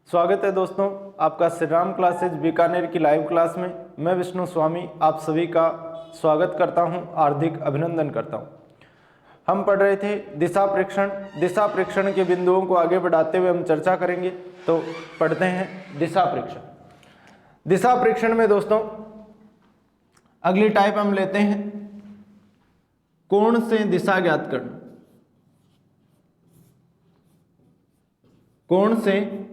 स्वागत है दोस्तों आपका श्री राम क्लासेज बीकानेर की लाइव क्लास में। मैं विष्णु स्वामी आप सभी का स्वागत करता हूं, हार्दिक अभिनंदन करता हूं। हम पढ़ रहे थे दिशा प्रेक्षण के बिंदुओं को आगे बढ़ाते हुए हम चर्चा करेंगे। तो पढ़ते हैं दिशा प्रेक्षण में दोस्तों अगली टाइप हम लेते हैं कोण से दिशा ज्ञात करना। कोण से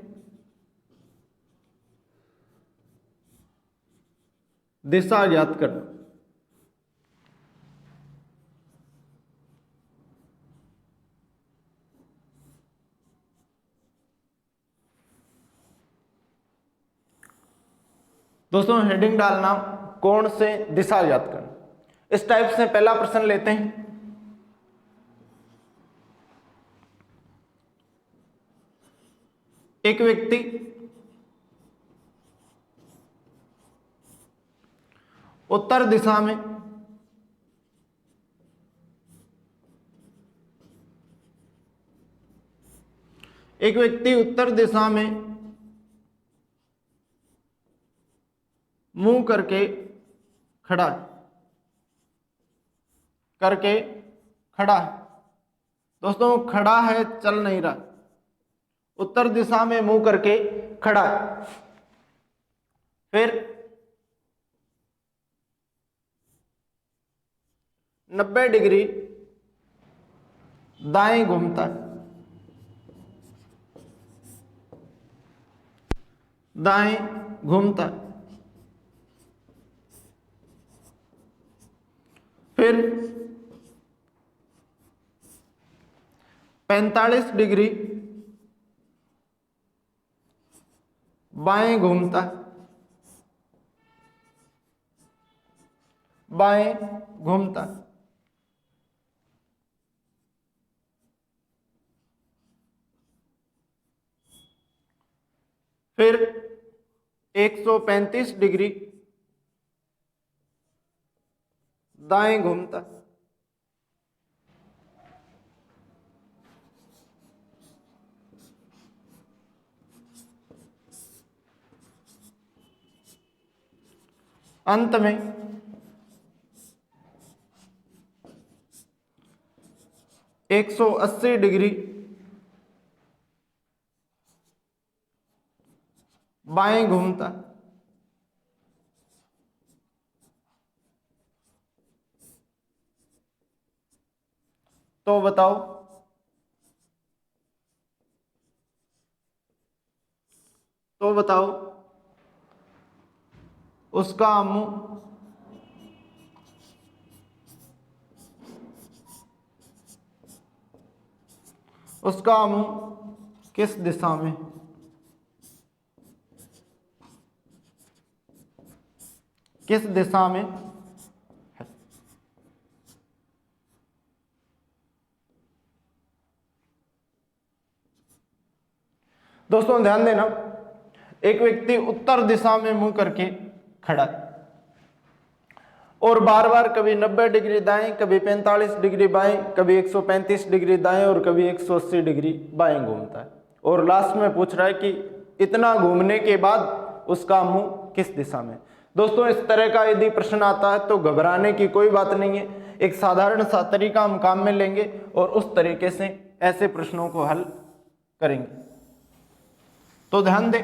दिशा ज्ञात करना। दोस्तों हेडिंग डालना कोण से दिशा ज्ञात करना। इस टाइप से पहला प्रश्न लेते हैं। एक व्यक्ति उत्तर दिशा में मुंह करके खड़ा है। दोस्तों खड़ा है, चल नहीं रहा, उत्तर दिशा में मुंह करके खड़ा है। फिर 90 डिग्री दाएं घूमता है, फिर 45 डिग्री बाएं घूमता है, फिर 135 डिग्री दाएं घूमता है, अंत में 180 डिग्री बाएं घूमता है। तो बताओ उसका मुंह किस दिशा में है? दोस्तों ध्यान देना, एक व्यक्ति उत्तर दिशा में मुंह करके खड़ा है और बार बार कभी 90 डिग्री दाएं, कभी 45 डिग्री बाएं, कभी 135 डिग्री दाएं और कभी 180 डिग्री बाएं घूमता है। और लास्ट में पूछ रहा है कि इतना घूमने के बाद उसका मुंह किस दिशा में। दोस्तों इस तरह का यदि प्रश्न आता है तो घबराने की कोई बात नहीं है। एक साधारण सा तरीका हम काम में लेंगे और उस तरीके से ऐसे प्रश्नों को हल करेंगे। तो ध्यान दें,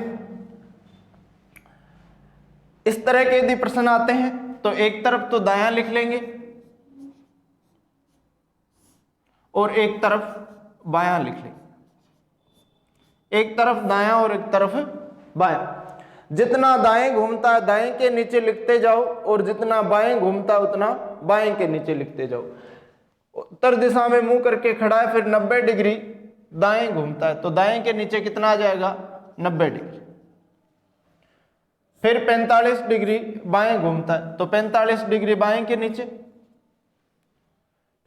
इस तरह के यदि प्रश्न आते हैं तो एक तरफ तो दायां लिख लेंगे और एक तरफ बायां लिख लेंगे। एक तरफ दायां और एक तरफ बायां। जितना दाएं घूमता है दाएं के नीचे लिखते जाओ और जितना बाएं घूमता है उतना बाएं के नीचे लिखते जाओ। उत्तर दिशा में मुंह करके खड़ा है, फिर 90 डिग्री दाएं घूमता है तो दाएं के नीचे कितना आ जाएगा? 90 डिग्री। फिर 45 डिग्री बाएं घूमता है तो 45 डिग्री बाएं के नीचे।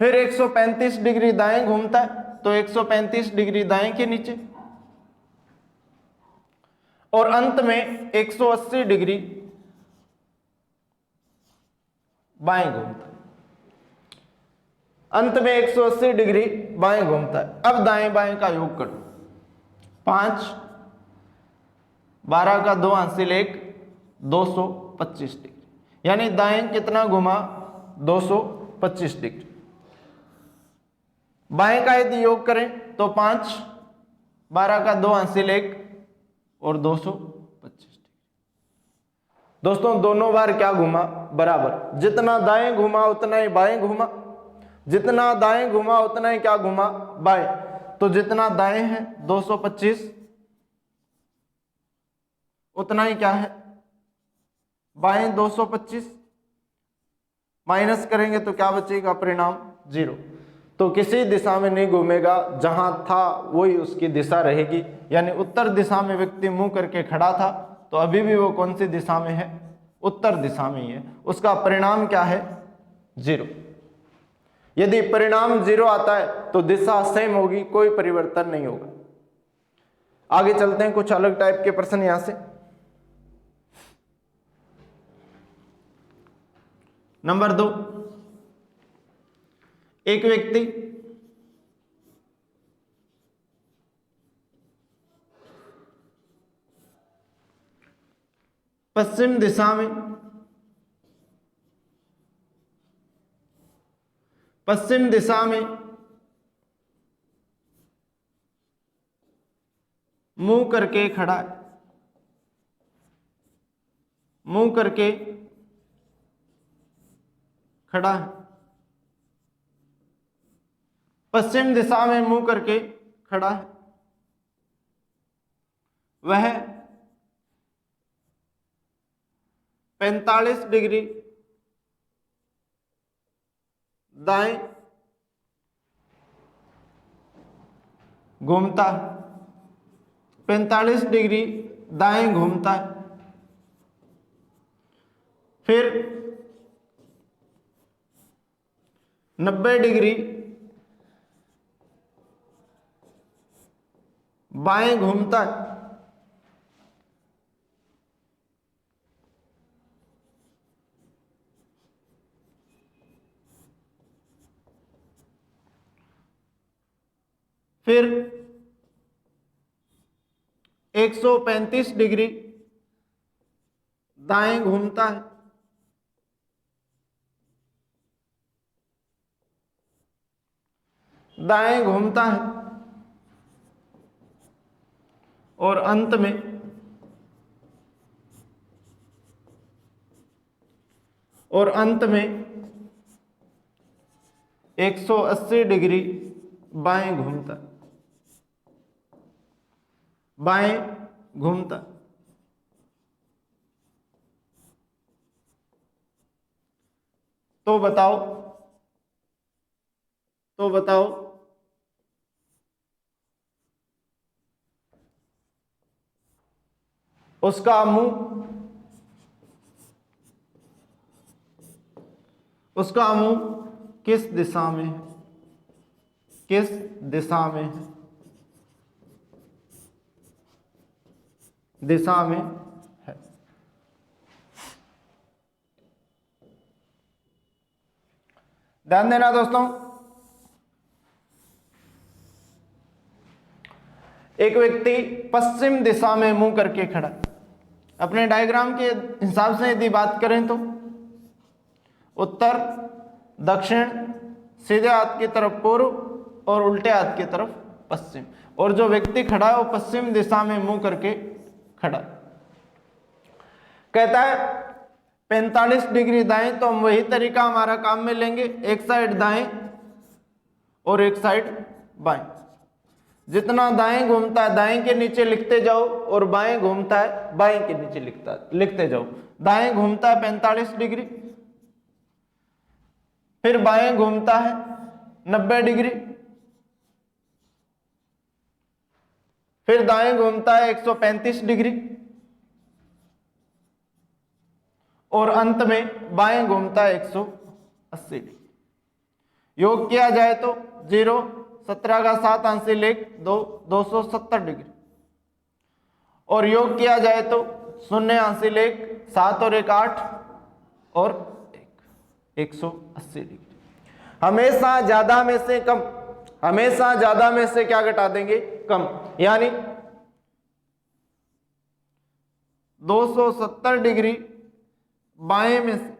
फिर 135 डिग्री दाएं घूमता है तो 135 डिग्री दाएं के नीचे। और अंत में 180 डिग्री बाएं घूमता है। अंत में 180 डिग्री बाएं घूमता है। अब दाएं बाएं का योग करो। 5 12 का 2 हासिल 1, 225 डिग्री। यानी दाएं कितना घुमा, 225 डिग्री। बाएं का यदि योग करें तो 5, 12 का 2 हासिल 1 और 225 डिग्री। दोस्तों दोनों बार क्या घुमा, बराबर। जितना दाएं घुमा उतना ही बाएं घुमा, जितना दाएं घुमा उतना ही क्या घुमा, बाएं। तो जितना दाएं है 225 उतना ही क्या है, बाएं 225। माइनस करेंगे तो क्या बचेगा, परिणाम 0। तो किसी दिशा में नहीं घूमेगा, जहां था वही उसकी दिशा रहेगी। यानी उत्तर दिशा में व्यक्ति मुंह करके खड़ा था, तो अभी भी वो कौन सी दिशा में है, उत्तर दिशा में ही है। उसका परिणाम क्या है, 0। यदि परिणाम 0 आता है तो दिशा सेम होगी, कोई परिवर्तन नहीं होगा। आगे चलते हैं, कुछ अलग टाइप के प्रश्न यहां से। नंबर 2, एक व्यक्ति पश्चिम दिशा में मुंह करके खड़ा है, मुंह करके खड़ा है। पश्चिम दिशा में मुंह करके खड़ा है। वह 45 डिग्री दाएं घूमता है, 45 डिग्री दाएं घूमता है। फिर 90 डिग्री बाएं घूमता है। फिर 135 डिग्री दाएं घूमता है। दाएं घूमता है और अंत में 180 डिग्री बाएं घूमता, बाएं घूमता। तो बताओ उसका मुंह किस दिशा में है, किस दिशा में है, दिशा में है। ध्यान देना दोस्तों, एक व्यक्ति पश्चिम दिशा में मुंह करके खड़ा। अपने डायग्राम के हिसाब से यदि बात करें तो उत्तर, दक्षिण, सीधे हाथ की तरफ पूर्व और उल्टे हाथ की तरफ पश्चिम। और जो व्यक्ति खड़ा है वो पश्चिम दिशा में मुंह करके खड़ा। कहता है 45 डिग्री दाएं, तो हम वही तरीका हमारा काम में लेंगे, एक साइड दाएं और एक साइड बाएं। जितना दाएं घूमता है दाएं के नीचे लिखते जाओ, और बाएं घूमता है बाएं के नीचे लिखते जाओ। दाएं घूमता है 45 डिग्री, फिर बाएं घूमता है 90 डिग्री, फिर दाएं घूमता है 135 डिग्री, और अंत में बाएं घूमता है 180 डिग्री। योग किया जाए तो 0, 17 का 7 हासिल 1, 2, 270 डिग्री। और योग किया जाए तो 0 हासिल 1, 7 और 1 8 और 180 डिग्री। हमेशा ज्यादा में से कम, हमेशा ज्यादा में से क्या घटा देंगे, कम। यानी 270 डिग्री बाएं में से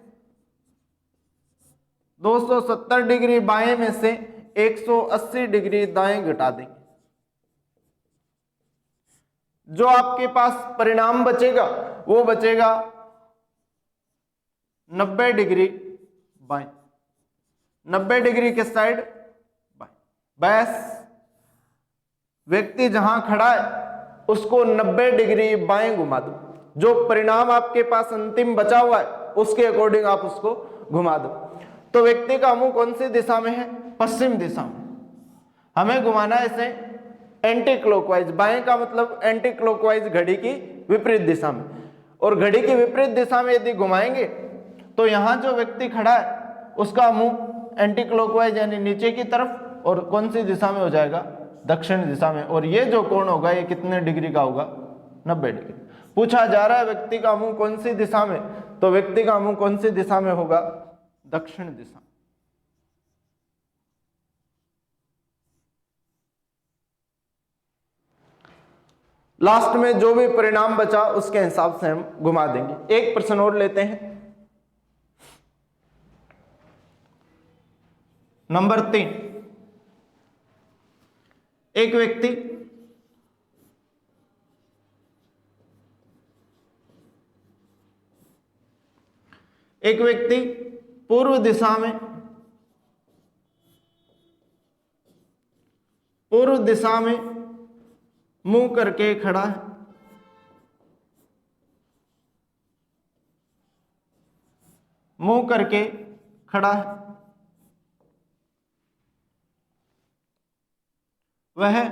270 डिग्री बाएं में से 180 डिग्री दाएं घटा देंगे। जो आपके पास परिणाम बचेगा वो बचेगा 90 डिग्री बाएं। 90 डिग्री किस साइड? बाएं। बस व्यक्ति जहां खड़ा है उसको 90 डिग्री बाएं घुमा दो। जो परिणाम आपके पास अंतिम बचा हुआ है उसके अकॉर्डिंग आप उसको घुमा दो। तो व्यक्ति का मुंह कौन सी दिशा में है? पश्चिम दिशा में। हमें घुमाना है इसे एंटी क्लॉकवाइज। बाएं का मतलब एंटी क्लॉकवाइज, घड़ी की विपरीत दिशा में। और घड़ी की विपरीत दिशा में यदि घुमाएंगे तो यहां जो व्यक्ति खड़ा है उसका मुंह एंटी क्लॉकवाइज यानी नीचे की तरफ, और कौन सी दिशा में हो जाएगा? दक्षिण दिशा में। और ये जो कोण होगा ये कितने डिग्री का होगा? 90 डिग्री। पूछा जा रहा है व्यक्ति का मुंह कौन सी दिशा में, तो व्यक्ति का मुंह कौन सी दिशा में होगा? दक्षिण दिशा। लास्ट में जो भी परिणाम बचा उसके हिसाब से हम घुमा देंगे। एक प्रश्न और लेते हैं, नंबर 3। एक व्यक्ति पूर्व दिशा में मुंह करके खड़ा है। मुंह करके खड़ा है। वह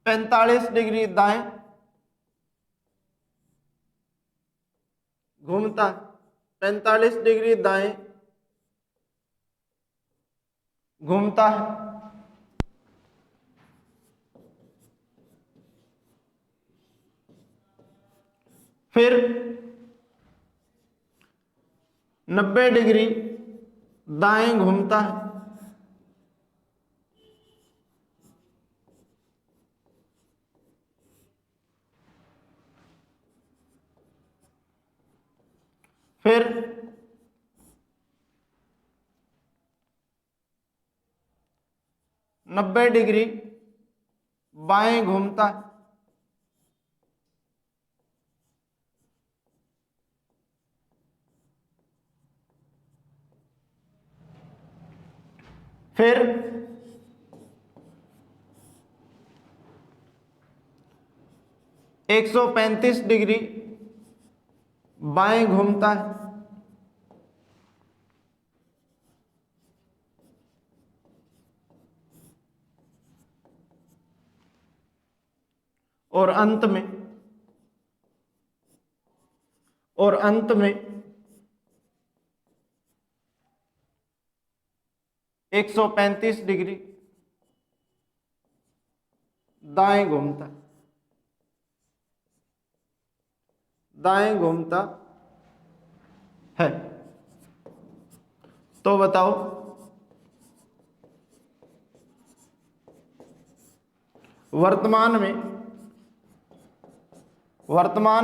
45 डिग्री दाएं घूमता है। 45 डिग्री दाएं घूमता है। फिर 90 डिग्री दाएं घूमता है। फिर 90 डिग्री बाएं घूमता है। फिर 135 डिग्री बाएं घूमता है। और अंत में 135 डिग्री दाएं घूमता है। तो बताओ वर्तमान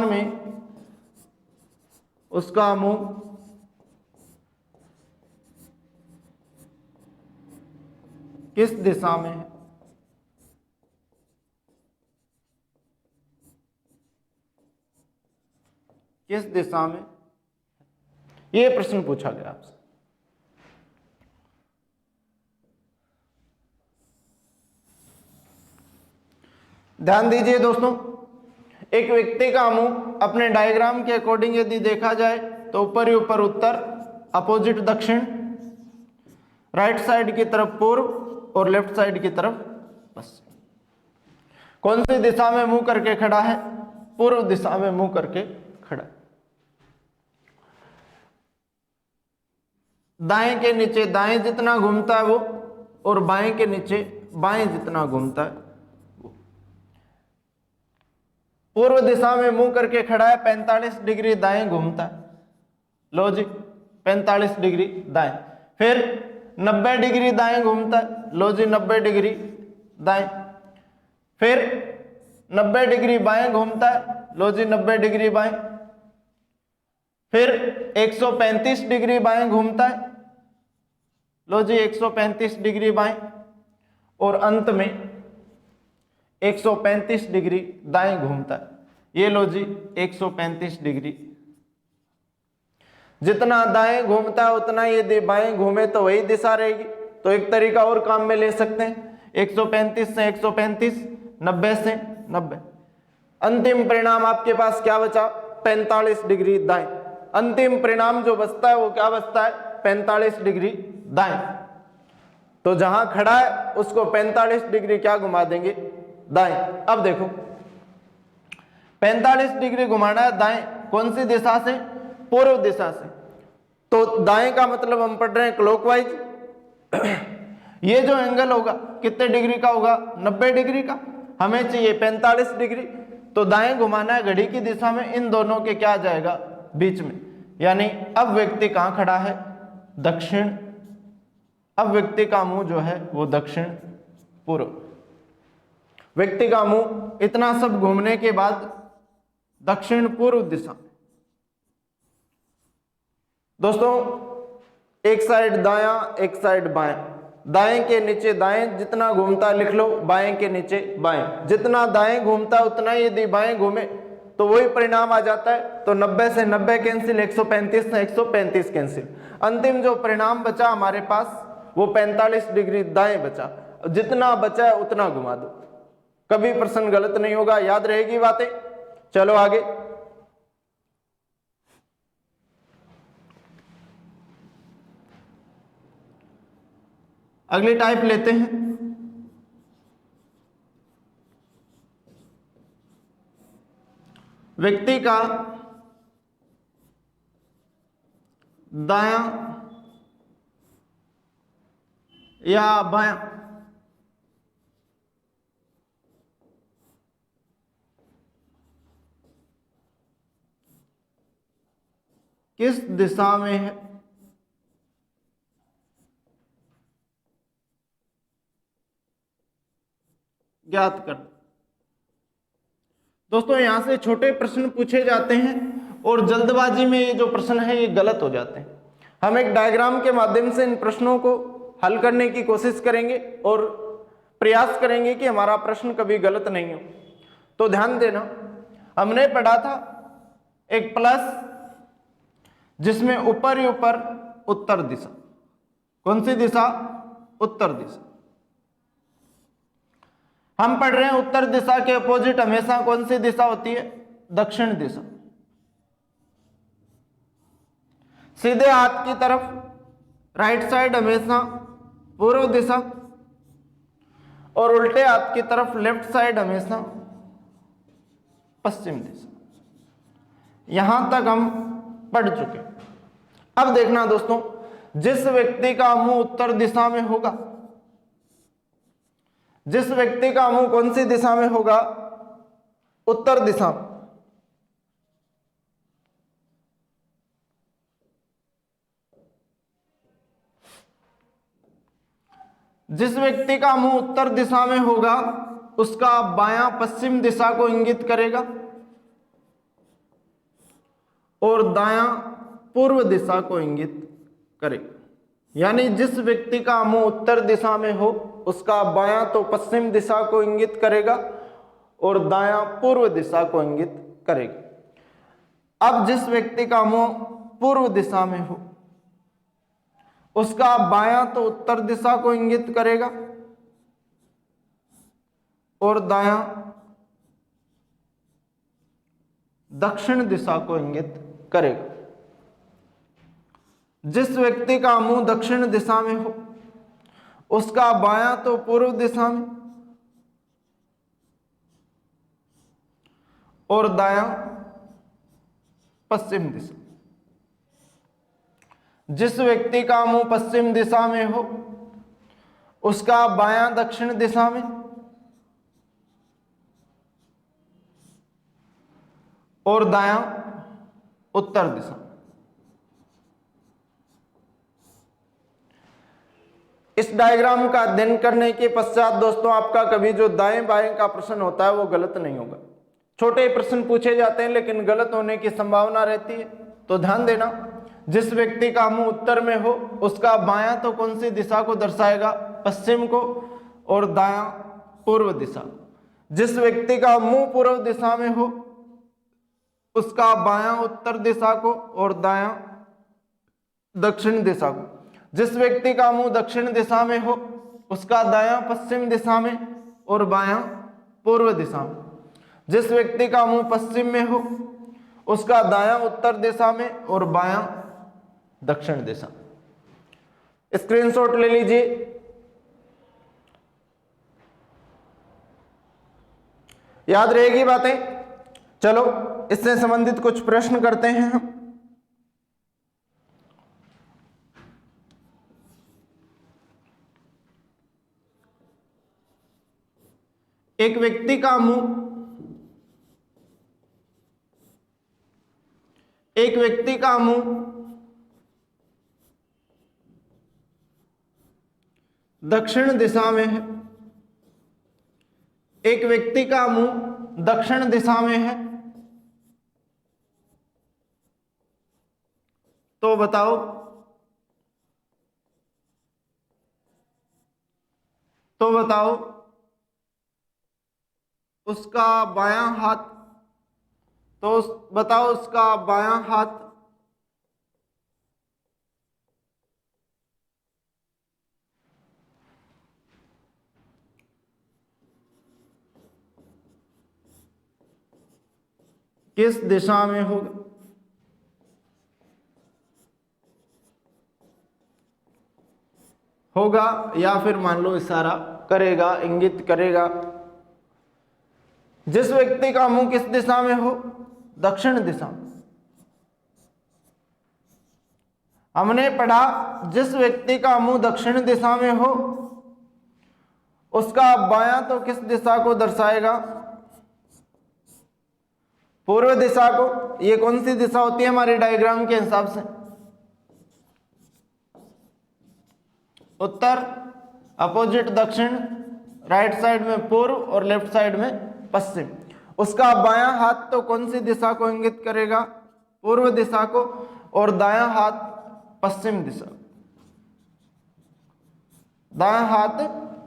में उसका मुंह किस दिशा में है? किस दिशा में? यह प्रश्न पूछा गया आपसे। ध्यान दीजिए दोस्तों, एक व्यक्ति का मुंह अपने डायग्राम के अकॉर्डिंग यदि देखा जाए तो ऊपर ही ऊपर उत्तर, अपोजिट दक्षिण, राइट साइड की तरफ पूर्व और लेफ्ट साइड की तरफ पश्चिम। कौन सी दिशा में मुंह करके खड़ा है? पूर्व दिशा में मुंह करके खड़ा है। दाएं के नीचे दाएं जितना घूमता है वो, और बाएं के नीचे बाएं जितना घूमता है वो। पूर्व दिशा में मुंह करके खड़ा है, 45 डिग्री दाएं घूमता है। लो जी, 45 डिग्री दाएं। फिर 90 डिग्री दाएं घूमता है। लो जी, 90 डिग्री दाएं। फिर 90 डिग्री बाएं घूमता है, लो जी 90 डिग्री बाएं। फिर 135 डिग्री बाएं घूमता है, लो जी 135 डिग्री बाएं। और अंत में 135 डिग्री दाएं घूमता है, ये लो जी 135 डिग्री। जितना दाएं घूमता है उतना यदि बाएं घूमे तो वही दिशा रहेगी। तो एक तरीका और काम में ले सकते हैं, 135 से 135, 90 से 90। अंतिम परिणाम आपके पास क्या बचा, 45 डिग्री दाएं। अंतिम परिणाम जो बचता है वो क्या बचता है, 45 डिग्री दाएं। तो जहां खड़ा है उसको 45 डिग्री क्या घुमा देंगे, दाएं। अब देखो 45 डिग्री घुमाना है दाएं, कौन सी दिशा से, पूर्व दिशा से। तो दाएं का मतलब हम पढ़ रहे हैं क्लॉकवाइज। ये जो एंगल होगा कितने डिग्री का होगा, 90 डिग्री का। हमें चाहिए 45 डिग्री। तो दाएं घुमाना है घड़ी की दिशा में, इन दोनों के क्या आ जाएगा, बीच में। यानी अब व्यक्ति कहां खड़ा है, दक्षिण। अब व्यक्ति का मुंह जो है वो दक्षिण पूर्व। व्यक्ति का मुंह इतना सब घूमने के बाद दक्षिण पूर्व दिशा। दोस्तों एक साइड दायां, एक साइड बाएं। दाएं के नीचे दाएं जितना घूमता लिख लो, बाएं के नीचे बाएं। जितना दाएं घूमता उतना यदि बाएं घूमे तो वही परिणाम आ जाता है। तो 90 से 90 कैंसिल, 135 से 135 कैंसिल। अंतिम जो परिणाम बचा हमारे पास वो 45 डिग्री दाएं बचा। जितना बचा है उतना घुमा दो, कभी प्रश्न गलत नहीं होगा, याद रहेगी बातें। चलो आगे। अगली टाइप लेते हैं, व्यक्ति का दायां या बायां किस दिशा में है, ज्ञात कर। दोस्तों यहां से छोटे प्रश्न पूछे जाते हैं और जल्दबाजी में ये जो प्रश्न है ये गलत हो जाते हैं। हम एक डायग्राम के माध्यम से इन प्रश्नों को हल करने की कोशिश करेंगे और प्रयास करेंगे कि हमारा प्रश्न कभी गलत नहीं हो। तो ध्यान देना, हमने पढ़ा था एक प्लस जिसमें ऊपर ही ऊपर उत्तर दिशा। कौन सी दिशा, उत्तर दिशा। हम पढ़ रहे हैं उत्तर दिशा के अपोजिट हमेशा कौन सी दिशा होती है, दक्षिण दिशा। सीधे हाथ की तरफ राइट साइड हमेशा पूर्व दिशा और उल्टे हाथ की तरफ लेफ्ट साइड हमेशा पश्चिम दिशा। यहां तक हम पढ़ चुके। अब देखना दोस्तों, जिस व्यक्ति का मुंह उत्तर दिशा में होगा, जिस व्यक्ति का मुंह कौन सी दिशा में होगा, उत्तर दिशा में, जिस व्यक्ति का मुंह उत्तर दिशा में होगा उसका बायां पश्चिम दिशा को इंगित करेगा और दायां पूर्व दिशा को इंगित करेगा। यानी जिस व्यक्ति का मुंह उत्तर दिशा में हो उसका बायां तो पश्चिम दिशा को इंगित करेगा और दायां पूर्व दिशा को इंगित करेगा। अब जिस व्यक्ति का मुंह पूर्व दिशा में हो उसका बायां तो उत्तर दिशा को इंगित करेगा और दायां दक्षिण दिशा को इंगित करेगा। जिस व्यक्ति का मुंह दक्षिण दिशा में हो उसका बायां तो पूर्व दिशा में और दायां पश्चिम दिशा। जिस व्यक्ति का मुंह पश्चिम दिशा में हो उसका बायां दक्षिण दिशा में और दायां उत्तर दिशा। इस डायग्राम का अध्ययन करने के पश्चात दोस्तों आपका कभी जो दाएं बाएं का प्रश्न होता है वो गलत नहीं होगा। छोटे प्रश्न पूछे जाते हैं लेकिन गलत होने की संभावना रहती है, तो ध्यान देना। जिस व्यक्ति का मुंह उत्तर में हो उसका बायां तो कौन सी दिशा को दर्शाएगा? पश्चिम को, और दायां पूर्व दिशा। जिस व्यक्ति का मुंह पूर्व दिशा में हो उसका बायां उत्तर दिशा को और दायां दक्षिण दिशा को। जिस व्यक्ति का मुंह दक्षिण दिशा में हो उसका दायां पश्चिम दिशा में और बायां पूर्व दिशा में। जिस व्यक्ति का मुंह पश्चिम में हो उसका दायां उत्तर दिशा में और बायां दक्षिण दिशा। स्क्रीनशॉट ले लीजिए। याद रहेगी बातें? चलो इससे संबंधित कुछ प्रश्न करते हैं हम। एक व्यक्ति का मुंह दक्षिण दिशा में है। एक व्यक्ति का मुंह दक्षिण दिशा में है, तो बताओ उसका बायां हाथ, बताओ उसका बायां हाथ किस दिशा में होगा या फिर मान लो इशारा करेगा, इंगित करेगा। जिस व्यक्ति का मुंह किस दिशा में हो? दक्षिण दिशा। हमने पढ़ा जिस व्यक्ति का मुंह दक्षिण दिशा में हो उसका बायां तो किस दिशा को दर्शाएगा? पूर्व दिशा को। ये कौन सी दिशा होती है हमारे डायग्राम के हिसाब से? उत्तर, अपोजिट दक्षिण, राइट साइड में पूर्व और लेफ्ट साइड में पश्चिम। उसका बायां हाथ तो कौन सी दिशा को इंगित करेगा? पूर्व दिशा को, और दायां हाथ पश्चिम दिशा। दायां हाथ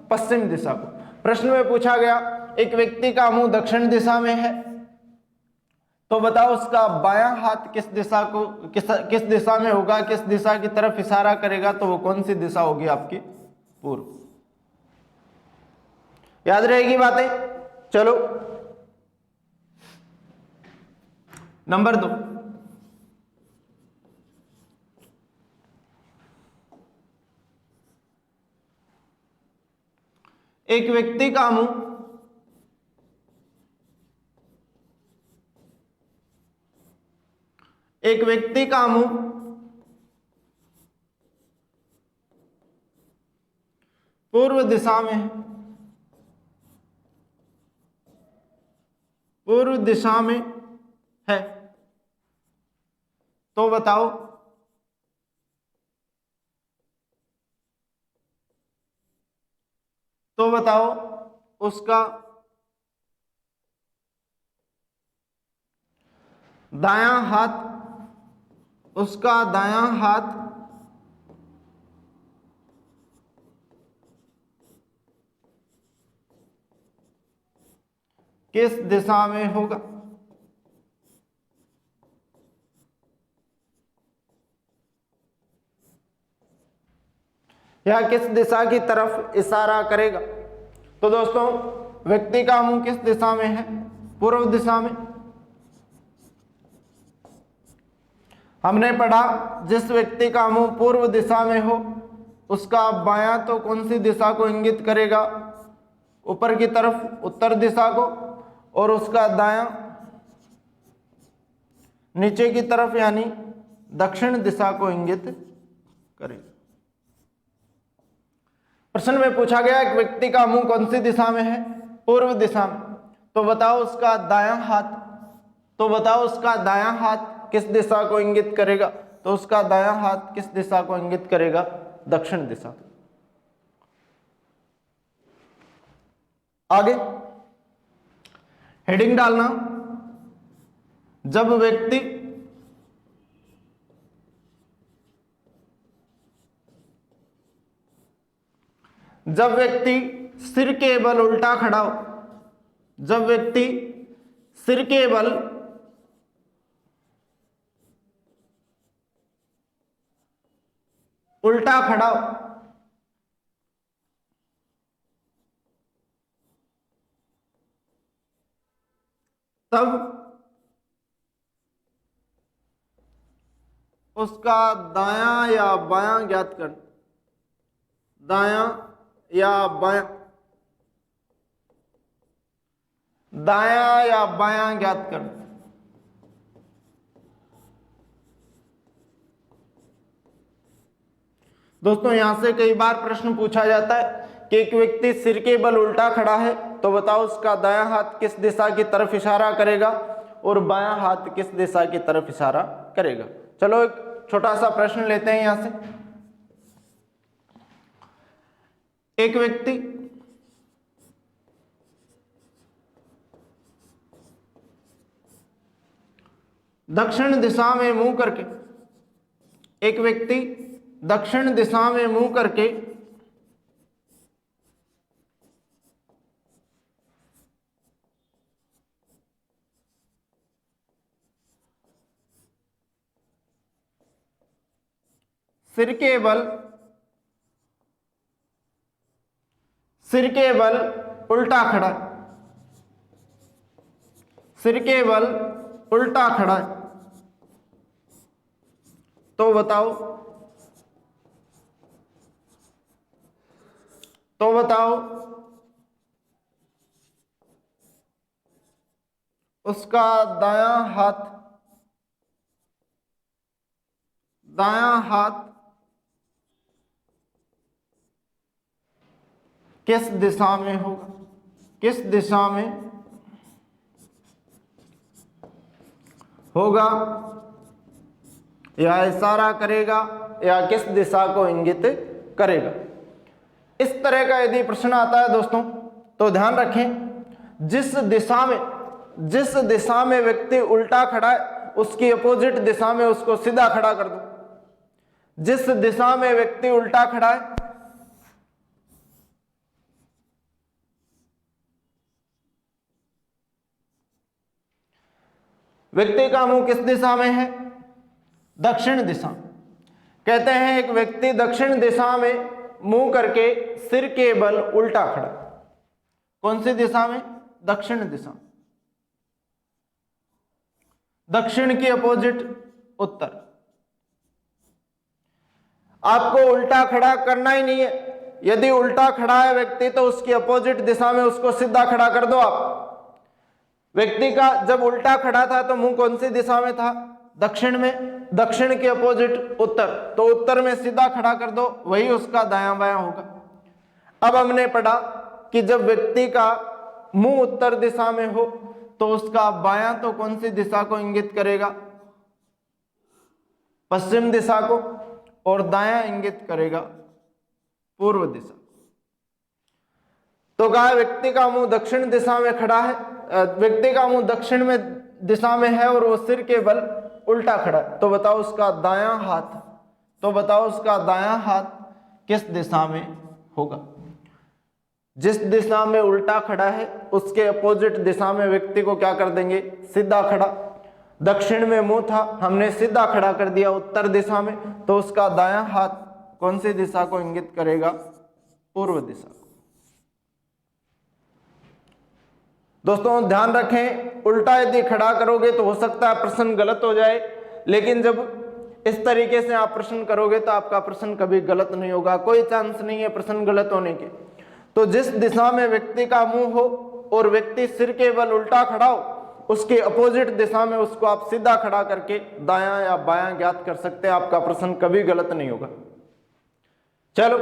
पश्चिम दिशा को। प्रश्न में पूछा गया एक व्यक्ति का मुंह दक्षिण दिशा में है, तो बताओ उसका बायां हाथ किस दिशा को किस दिशा में होगा, किस दिशा की तरफ इशारा करेगा? तो वो कौन सी दिशा होगी आपकी? पूर्व। याद रहेगी बातें? चलो नंबर 2। एक व्यक्ति का मुंह पूर्व दिशा में है। पूर्व दिशा में है, तो बताओ उसका दायां हाथ किस दिशा में होगा? या किस दिशा की तरफ इशारा करेगा? तो दोस्तों व्यक्ति का मुंह किस दिशा में है? पूर्व दिशा में। हमने पढ़ा जिस व्यक्ति का मुंह पूर्व दिशा में हो उसका बायां तो कौन सी दिशा को इंगित करेगा? ऊपर की तरफ उत्तर दिशा को, और उसका दायां नीचे की तरफ यानी दक्षिण दिशा को इंगित करेगा। प्रश्न में पूछा गया एक व्यक्ति का मुंह कौन सी दिशा में है? पूर्व दिशा में। तो बताओ उसका दायां हाथ किस दिशा को इंगित करेगा? तो उसका दायां हाथ किस दिशा को इंगित करेगा? दक्षिण दिशा। आगे हेडिंग डालना, जब व्यक्ति सिर के बल उल्टा खड़ा हो, जब व्यक्ति सिर के बल उल्टा खड़ा हो, तब उसका दायां या बायां ज्ञात कर, दायां या बायां, दायां या बायां ज्ञात कर। दोस्तों यहां से कई बार प्रश्न पूछा जाता है कि एक व्यक्ति सिर के बल उल्टा खड़ा है, तो बताओ उसका दायां हाथ किस दिशा की तरफ इशारा करेगा और बायां हाथ किस दिशा की तरफ इशारा करेगा। चलो एक छोटा सा प्रश्न लेते हैं यहां से। एक व्यक्ति दक्षिण दिशा में मुंह करके, एक व्यक्ति दक्षिण दिशा में मुंह करके सिर के बल उल्टा खड़ा, सिर के बल उल्टा खड़ा है, तो बताओ उसका दायां हाथ किस दिशा में होगा, किस दिशा में होगा, या इशारा करेगा या किस दिशा को इंगित करेगा। इस तरह का यदि प्रश्न आता है दोस्तों तो ध्यान रखें, जिस दिशा में व्यक्ति उल्टा खड़ा है उसकी अपोजिट दिशा में उसको सीधा खड़ा कर दो। जिस दिशा में व्यक्ति उल्टा खड़ा है व्यक्ति का मुंह किस दिशा में है, दक्षिण दिशा। कहते हैं एक व्यक्ति दक्षिण दिशा में मुंह करके सिर के बल उल्टा खड़ा, कौन सी दिशा में, दक्षिण दिशा, दक्षिण की अपोजिट उत्तर। आपको उल्टा खड़ा करना ही नहीं है, यदि उल्टा खड़ा है व्यक्ति तो उसकी अपोजिट दिशा में उसको सीधा खड़ा कर दो आप। व्यक्ति का जब उल्टा खड़ा था तो मुंह कौन सी दिशा में था, दक्षिण में, दक्षिण के अपोजिट उत्तर, तो उत्तर में सीधा खड़ा कर दो, वही उसका दायां बायां होगा। अब हमने पढ़ा कि जब व्यक्ति का मुंह उत्तर दिशा में हो तो उसका बायां तो कौन सी दिशा को इंगित करेगा, पश्चिम दिशा को, और दायां इंगित करेगा पूर्व दिशा। तो कहा व्यक्ति का मुंह दक्षिण दिशा में खड़ा है, व्यक्ति का मुंह दक्षिण में दिशा में है और वो सिर के बल उल्टा खड़ा है, तो बताओ उसका दायां हाथ किस दिशा में होगा। जिस दिशा में उल्टा खड़ा है उसके अपोजिट दिशा में व्यक्ति को क्या कर देंगे, सीधा खड़ा। दक्षिण में मुंह था, हमने सीधा खड़ा कर दिया उत्तर दिशा में, तो उसका दायां हाथ कौन सी दिशा को इंगित करेगा, पूर्व दिशा। दोस्तों ध्यान रखें, उल्टा यदि खड़ा करोगे तो हो सकता है प्रश्न गलत हो जाए, लेकिन जब इस तरीके से आप प्रश्न करोगे तो आपका प्रश्न कभी गलत नहीं होगा, कोई चांस नहीं है प्रश्न गलत होने के। तो जिस दिशा में व्यक्ति का मुंह हो और व्यक्ति सिर के बल उल्टा खड़ा हो, उसके अपोजिट दिशा में उसको आप सीधा खड़ा करके दायां या बायां ज्ञात कर सकते हैं, आपका प्रश्न कभी गलत नहीं होगा। चलो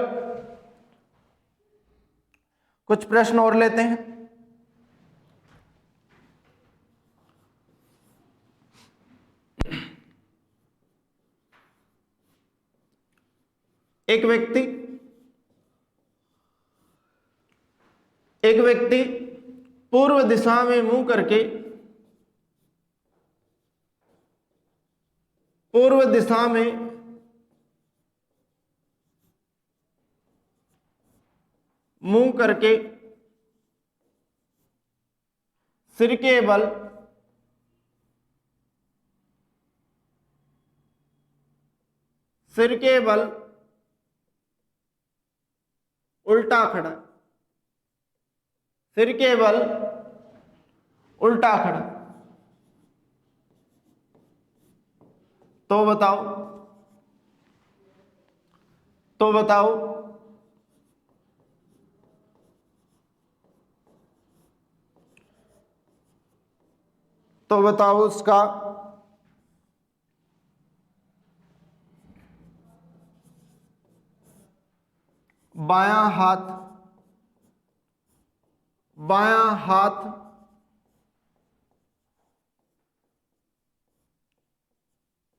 कुछ प्रश्न और लेते हैं। एक व्यक्ति एक व्यक्ति पूर्व दिशा में मुंह करके पूर्व दिशा में मुंह करके सिर के बल उल्टा खड़ा, सिर के बल उल्टा खड़ा। तो बताओ उसका बायां हाथ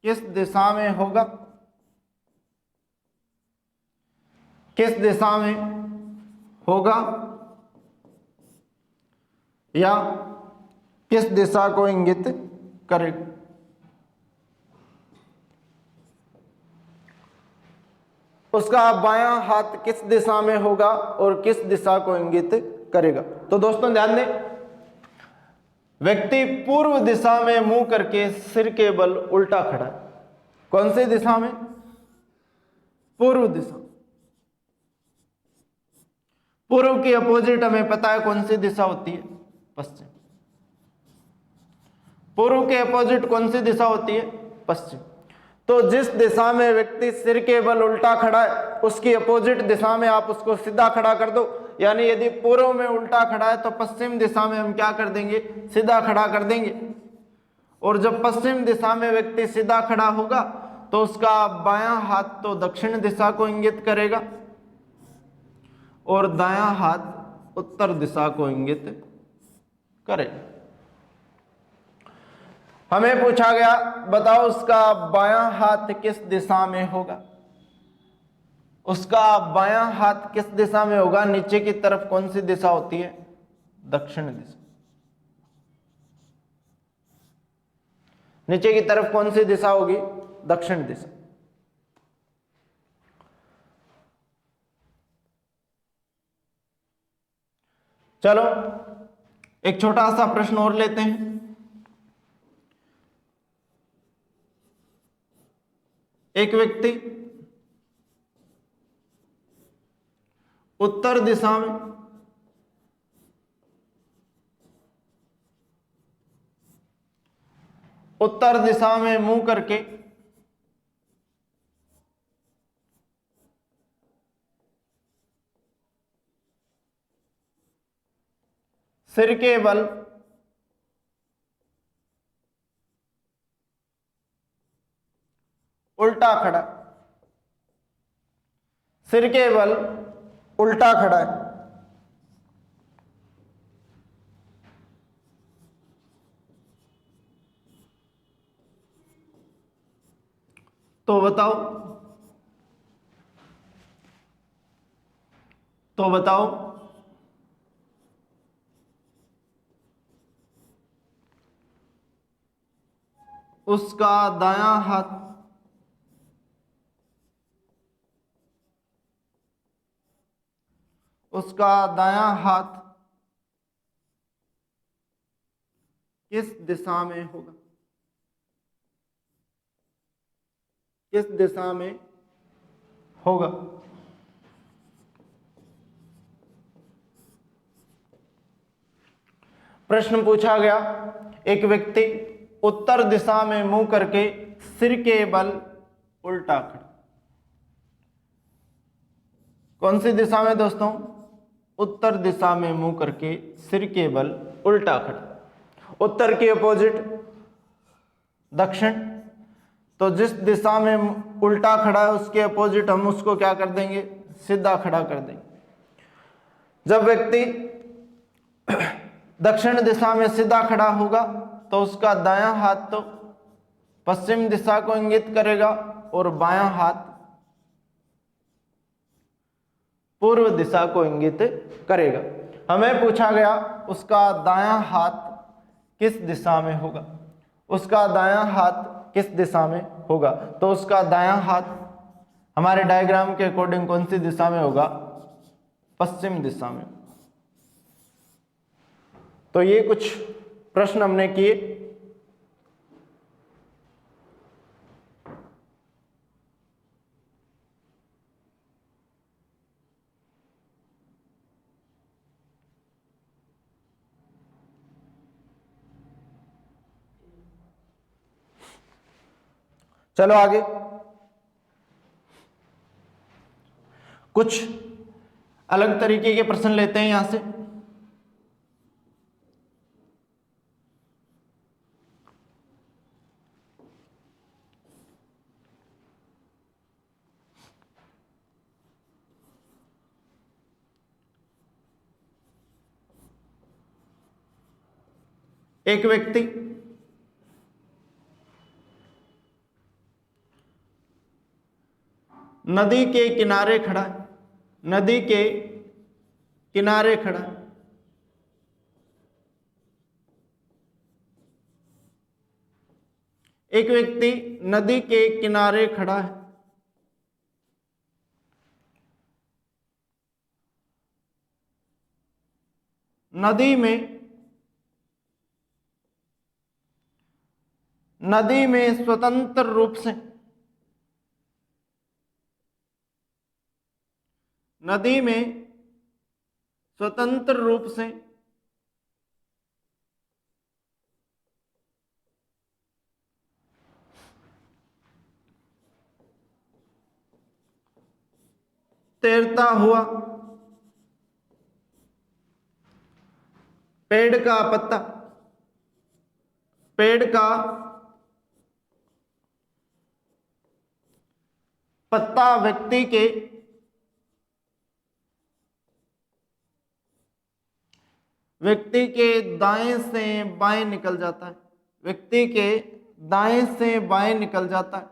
किस दिशा में होगा, किस दिशा में होगा या किस दिशा को इंगित करेगा। उसका बायां हाथ किस दिशा में होगा और किस दिशा को इंगित करेगा। तो दोस्तों ध्यान दें, व्यक्ति पूर्व दिशा में मुंह करके सिर के बल उल्टा खड़ा है। कौन सी दिशा में? पूर्व दिशा। पूर्व की अपोजिट हमें पता है कौन सी दिशा होती है? पश्चिम। पूर्व के अपोजिट कौन सी दिशा होती है? पश्चिम। तो जिस दिशा में व्यक्ति सिर के बल उल्टा खड़ा है उसकी अपोजिट दिशा में आप उसको सीधा खड़ा कर दो। यानी यदि पूर्व में उल्टा खड़ा है तो पश्चिम दिशा में हम क्या कर देंगे? सीधा खड़ा कर देंगे। और जब पश्चिम दिशा में व्यक्ति सीधा खड़ा होगा तो उसका बायां हाथ तो दक्षिण दिशा को इंगित करेगा और दायां हाथ उत्तर दिशा को इंगित करेगा। हमें पूछा गया बताओ उसका बायां हाथ किस दिशा में होगा। उसका बायां हाथ किस दिशा में होगा? नीचे की तरफ कौन सी दिशा होती है? दक्षिण दिशा। नीचे की तरफ कौन सी दिशा होगी? दक्षिण दिशा। चलो एक छोटा सा प्रश्न और लेते हैं। एक व्यक्ति उत्तर दिशा में मुंह करके सिर के बल उल्टा खड़ा, सिर के बल उल्टा खड़ा है। तो बताओ उसका दायां हाथ किस दिशा में होगा? किस दिशा में होगा? प्रश्न पूछा गया एक व्यक्ति उत्तर दिशा में मुंह करके सिर के बल उल्टा खड़ा। कौन सी दिशा में दोस्तों? उत्तर दिशा में मुंह करके सिर के बल उल्टा खड़ा। उत्तर की अपोजिट दक्षिण। तो जिस दिशा में उल्टा खड़ा है उसके अपोजिट हम उसको क्या कर देंगे? सीधा खड़ा कर देंगे। जब व्यक्ति दक्षिण दिशा में सीधा खड़ा होगा तो उसका दायां हाथ तो पश्चिम दिशा को इंगित करेगा और बायां हाथ पूर्व दिशा को इंगित करेगा। हमें पूछा गया उसका दायां हाथ किस दिशा में होगा, उसका दायां हाथ किस दिशा में होगा, तो उसका दायां हाथ हमारे डायग्राम के अकॉर्डिंग कौन सी दिशा में होगा, पश्चिम दिशा में। तो ये कुछ प्रश्न हमने किए। चलो आगे कुछ अलग तरीके के प्रश्न लेते हैं यहां से। एक व्यक्ति नदी के किनारे खड़ा है, नदी के किनारे खड़ा है। एक व्यक्ति नदी के किनारे खड़ा है, नदी में स्वतंत्र रूप से नदी में स्वतंत्र रूप से तैरता हुआ पेड़ का पत्ता व्यक्ति के दाएं से बाएं निकल जाता है, व्यक्ति के दाएं से बाएं निकल जाता है।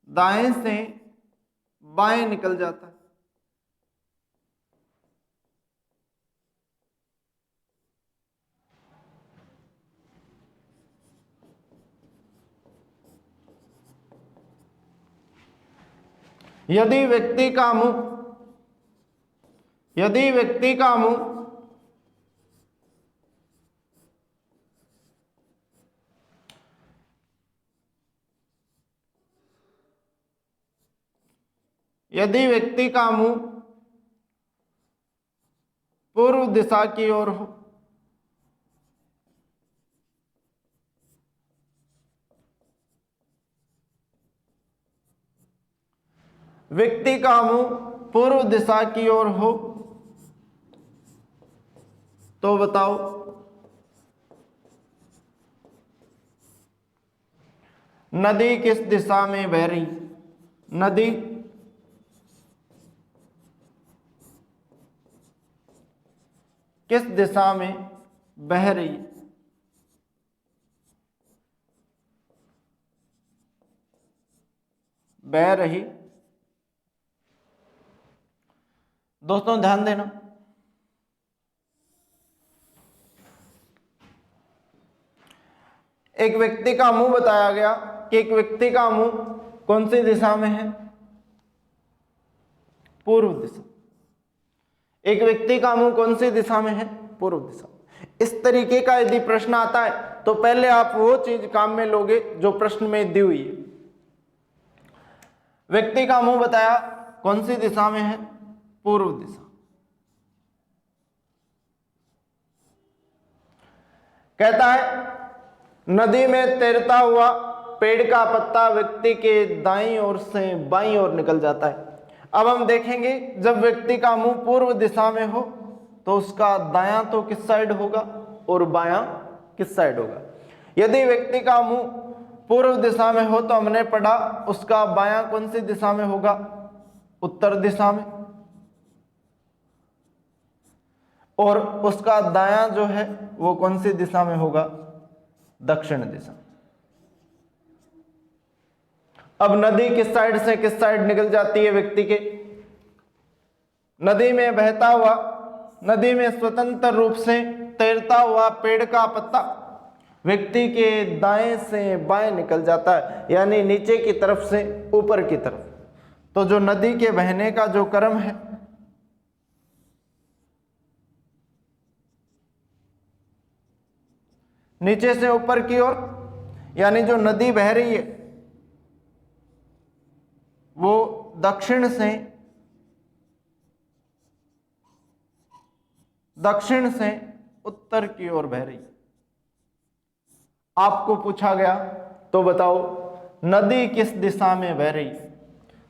दाएं से बाएं निकल जाता है। यदि व्यक्ति का मुंह पूर्व दिशा की ओर हो, व्यक्ति का मुंह पूर्व दिशा की ओर हो, तो बताओ नदी किस दिशा में बह रही, नदी किस दिशा में बह रही, बह रही। दोस्तों ध्यान देना, एक व्यक्ति का मुंह बताया गया कि एक व्यक्ति का मुंह कौन सी दिशा में है, पूर्व दिशा। एक व्यक्ति का मुंह कौन सी दिशा में है, पूर्व दिशा। इस तरीके का यदि प्रश्न आता है तो पहले आप वो चीज काम में लोगे जो प्रश्न में दी हुई है। व्यक्ति का मुंह बताया कौन सी दिशा में है, पूर्व दिशा। कहता है नदी में तैरता हुआ पेड़ का पत्ता व्यक्ति के दाईं ओर से बाईं ओर निकल जाता है। अब हम देखेंगे जब व्यक्ति का मुंह पूर्व दिशा में हो तो उसका दायां तो किस साइड होगा और बायां किस साइड होगा। यदि व्यक्ति का मुंह पूर्व दिशा में हो तो हमने पढ़ा उसका बायां कौन सी दिशा में होगा, उत्तर दिशा में, और उसका दायां जो है वो कौन सी दिशा में होगा, दक्षिण दिशा। अब नदी किस साइड से किस साइड निकल जाती है व्यक्ति के? नदी में बहता हुआ, नदी में स्वतंत्र रूप से तैरता हुआ पेड़ का पत्ता व्यक्ति के दाएं से बाएं निकल जाता है, यानी नीचे की तरफ से ऊपर की तरफ। तो जो नदी के बहने का जो क्रम है, नीचे से ऊपर की ओर, यानी जो नदी बह रही है वो दक्षिण से उत्तर की ओर बह रही है। आपको पूछा गया तो बताओ नदी किस दिशा में बह रही है?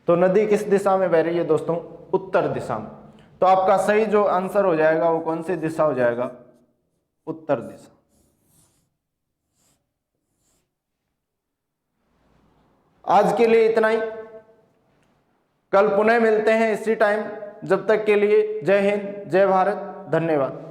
तो नदी किस दिशा में बह रही है दोस्तों? उत्तर दिशा में। तो आपका सही जो आंसर हो जाएगा वो कौन सी दिशा हो जाएगा? उत्तर दिशा। आज के लिए इतना ही, कल पुनः मिलते हैं इसी टाइम। जब तक के लिए जय हिंद, जय भारत, धन्यवाद।